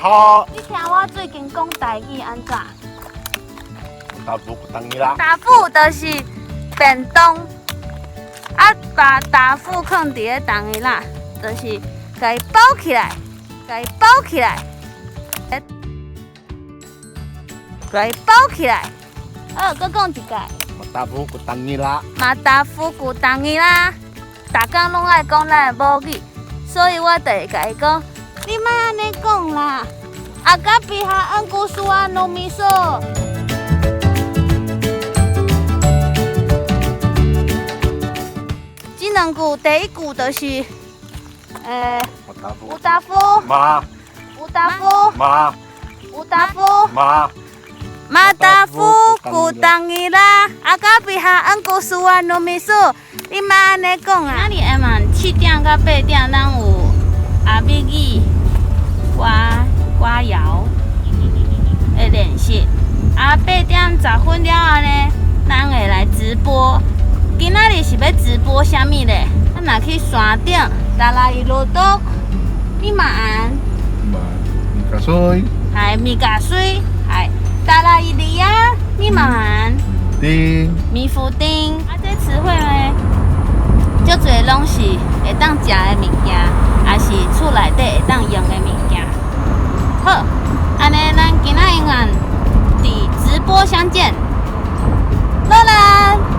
好。你听我最近讲台语安怎？答复当你啦。答复就是便当，啊把答复放伫咧当伊啦，就是甲伊包起来，甲伊包起来，甲伊包起来。搁讲一届。答复当你啦。马达夫古当伊啦，逐工拢爱讲咱的母语，所以我就会甲伊讲，你莫安尼讲啦。啊，隔壁下安古苏啊糯米索。这两句第一句就是，有答复，妈，有答复，妈，有答复，妈。马达夫古当伊啦，啊，隔壁下安古苏啊糯米索，你莫安尼讲啊。那里下晚7点到8点，咱有阿美语歌谣的练习。啊，8点10分了后呢，咱会来直播。今仔日是要直播啥物咧？咱若去山顶，达拉伊路多，你嘛按？米加水。系米加水，系。达拉伊利亚，你嘛按？丁。米夫丁，啊，这词汇呢，足侪拢是会当食的物件，也是厝内底会当用的物件。好，安尼咱今仔日晚伫直播相见，乐兰。